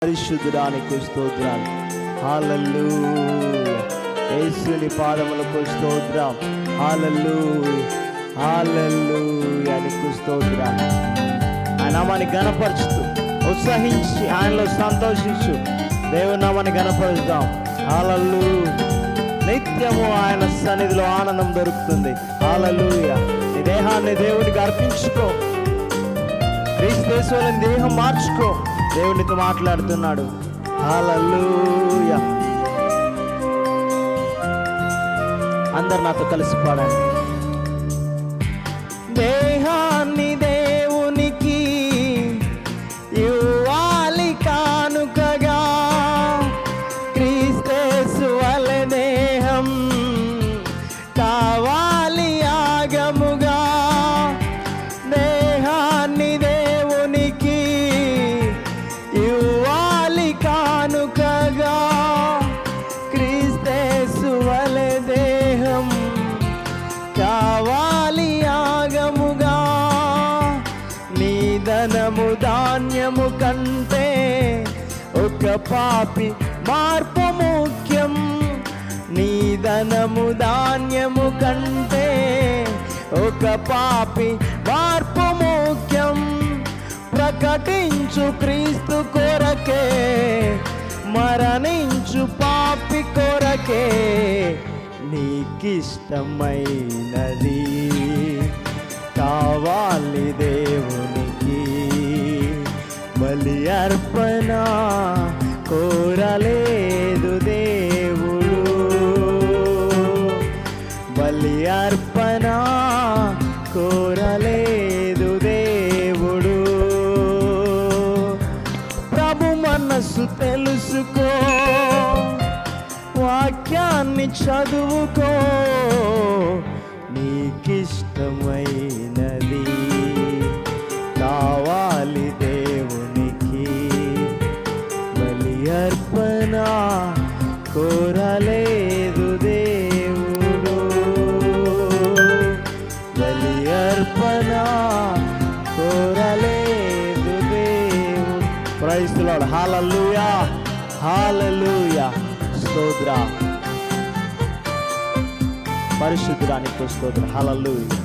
పరిశుద్ధుడానికి స్తోత్రాలు. హల్లెలూయా. యేసుని పాదములకు స్తోత్రం. హల్లెలూయా, హల్లెలూయా. నీకు స్తోత్రాలు. ఆయన నామాన్ని గణపరుచుతూ ఉత్సహించి ఆయనలో సంతోషించు. దేవుని నామాన్ని గణపరుద్దాం. హల్లెలూయా. నిత్యము ఆయన సన్నిధిలో ఆనందం దొరుకుతుంది. హల్లెలూయా. నీ దేహాన్ని దేవునికి అర్పించుకో. క్రీస్తుని దేహం మార్చుకో. దేవునితో మాట్లాడుతున్నాడు. హల్లెలూయా. అందరు నాతో కలిసి పాడండి. దేహాన్ని దేవునికి ఇవ్వాలి కానుకగా, క్రీస్తు వలె దేహం కావాలి యాగముగా. దేహాన్ని దేవునికి ఇవ్వాలి కానుకగా, క్రీస్తు వలె దేహం కావాలి యాగముగా. నీ ధనము ధాన్యము కంటే ఒక పాపి మార్పు ముఖ్యం. నీ ధనము ధాన్యము కంటే ఒక పాపి మార్పు ముఖ్యం. ప్రకటించు క్రీస్తు కొరకే, మరణించు పాపి కొరకే. నీకిష్టమైనది కావాలి దేవునికి. బలి అర్పణ కోరలేదు దేవుడు. బలి అర్పణ కోరలేదు దేవుడు. ప్రభు మనస్సు తెలుసుకో, వాక్యాన్ని చదువుకో. నీకిష్టమైనది కావాలి దేవునికి. బలి అర్పణ కోరలేదు దేవుడు. బలి అర్పణ కోరలేదు దేవుడు. Praise the Lord. Hallelujah, hallelujah. స్తోత్ర. పరిశుద్ధుడానికి స్తోత్రం. హల్లెలూయా.